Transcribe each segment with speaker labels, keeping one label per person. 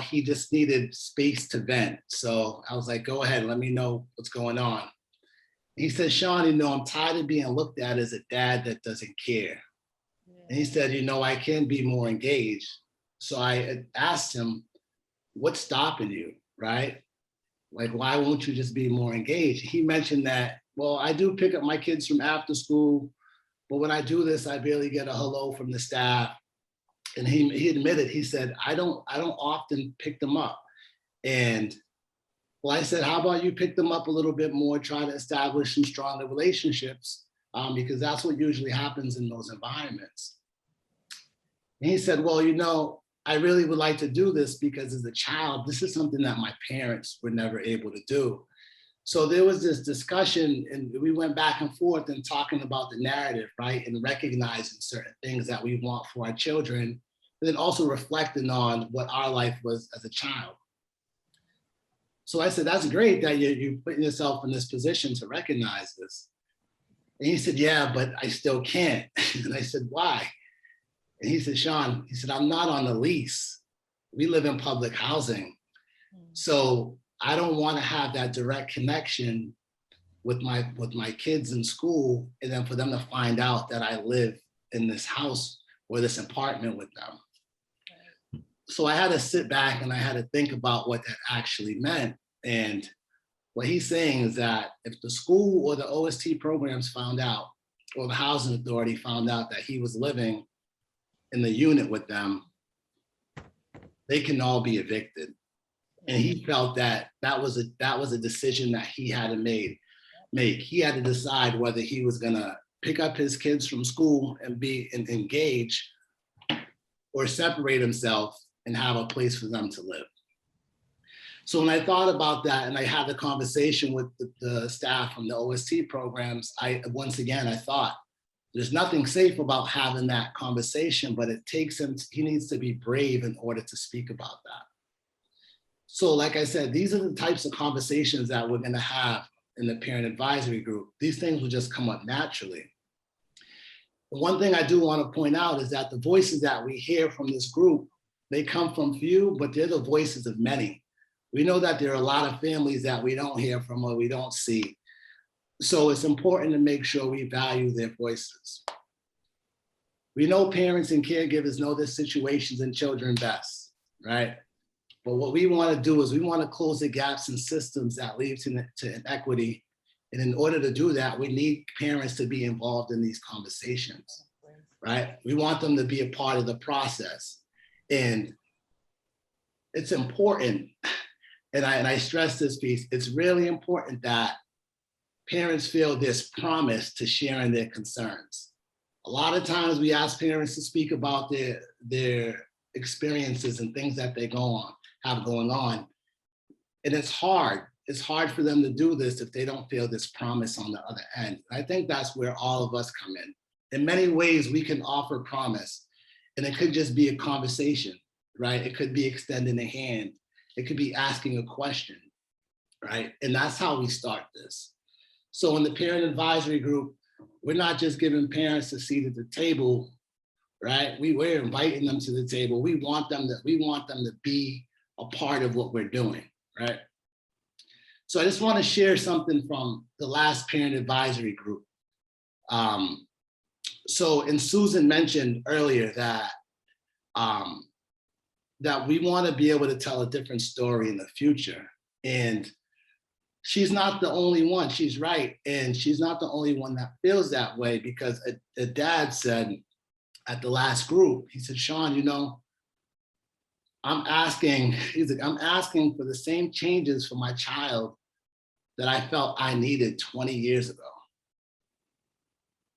Speaker 1: he just needed space to vent. So I was like, go ahead, let me know what's going on. He said, Shawn, I'm tired of being looked at as a dad that doesn't care. And he said, I can be more engaged. So I asked him, what's stopping you, right? Like, why won't you just be more engaged? He mentioned that, well, I do pick up my kids from after school, but when I do this, I barely get a hello from the staff. And he admitted, he said, I don't often pick them up. And well, I said, how about you pick them up a little bit more, try to establish some stronger relationships, because that's what usually happens in those environments. And he said, well, I really would like to do this because as a child, this is something that my parents were never able to do. So there was this discussion and we went back and forth and talking about the narrative, right? And recognizing certain things that we want for our children, and then also reflecting on what our life was as a child. So I said, that's great that you're putting yourself in this position to recognize this. And he said, yeah, but I still can't. And I said, why? And he said, Shawn, he said, I'm not on the lease. We live in public housing. So I don't want to have that direct connection with my kids in school, and then for them to find out that I live in this house or this apartment with them. Right. So I had to sit back and I had to think about what that actually meant. And what he's saying is that if the school or the OST programs found out, or the housing authority found out that he was living in the unit with them, they can all be evicted. And he felt that that was a decision that he had to make. He had to decide whether he was gonna pick up his kids from school and be engaged, or separate himself and have a place for them to live. So when I thought about that and I had the conversation with the staff from the OST programs, once again, I thought, there's nothing safe about having that conversation, but it takes him, he needs to be brave in order to speak about that. So like I said, these are the types of conversations that we're gonna have in the parent advisory group. These things will just come up naturally. One thing I do want to point out is that the voices that we hear from this group, they come from few, but they're the voices of many. We know that there are a lot of families that we don't hear from or we don't see. So it's important to make sure we value their voices. We know parents and caregivers know their situations and children best, right? But what we want to do is we want to close the gaps in systems that lead to inequity. And in order to do that, we need parents to be involved in these conversations, right? We want them to be a part of the process. And it's important, and I stress this piece, it's really important that parents feel this promise to sharing their concerns. A lot of times we ask parents to speak about their experiences and things that they have going on. And it's hard for them to do this if they don't feel this promise on the other end. I think that's where all of us come in. In many ways, we can offer promise, and it could just be a conversation, right? It could be extending a hand. It could be asking a question, right? And that's how we start this. So in the parent advisory group, we're not just giving parents a seat at the table, right? We're inviting them to the table. We want them to be a part of what we're doing, right? So I just want to share something from the last parent advisory group. And Susan mentioned earlier that that we want to be able to tell a different story in the future. And she's not the only one, she's right. And she's not the only one that feels that way, because a dad said at the last group, he said, Shawn, I'm asking for the same changes for my child that I felt I needed 20 years ago.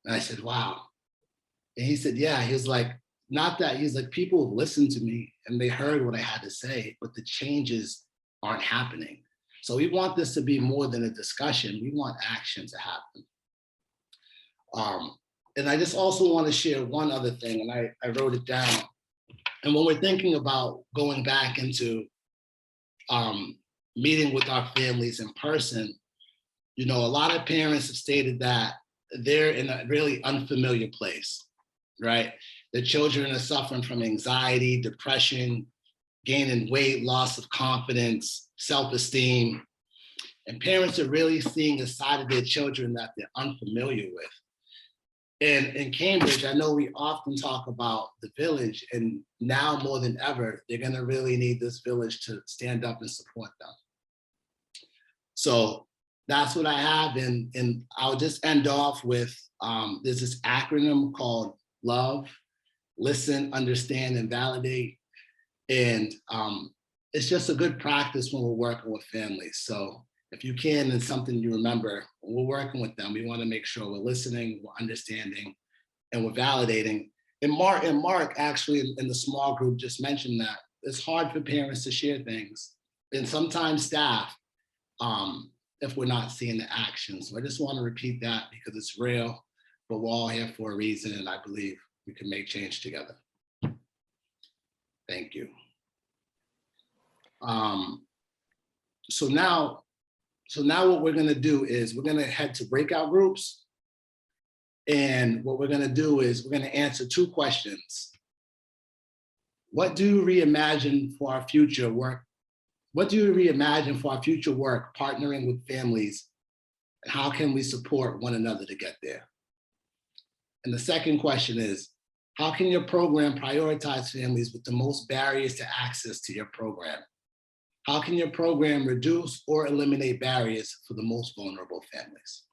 Speaker 1: And I said, wow. And he said, yeah, he was like, not that, he's like, people have listened to me and they heard what I had to say, but the changes aren't happening. So we want this to be more than a discussion. We want action to happen. And I just also want to share one other thing, and I wrote it down. And when we're thinking about going back into meeting with our families in person, a lot of parents have stated that they're in a really unfamiliar place, right? The children are suffering from anxiety, depression, gaining weight, loss of confidence, self-esteem. And parents are really seeing a side of their children that they're unfamiliar with. And in Cambridge, I know we often talk about the village, and now more than ever, they're gonna really need this village to stand up and support them. So that's what I have, and I'll just end off with, there's this acronym called LOVE, Listen, Understand, and Validate. And it's just a good practice when we're working with families. So if you can, and something you remember, when we're working with them, we want to make sure we're listening, we're understanding, and we're validating. And Mark actually in the small group just mentioned that it's hard for parents to share things, and sometimes staff, if we're not seeing the action. So I just want to repeat that because it's real, but we're all here for a reason, and I believe we can make change together. Thank you. So now what we're gonna do is we're gonna head to breakout groups. And what we're gonna do is we're gonna answer 2 questions. What do you reimagine for our future work? What do you reimagine for our future work partnering with families? And how can we support one another to get there? And the second question is, how can your program prioritize families with the most barriers to access to your program? How can your program reduce or eliminate barriers for the most vulnerable families?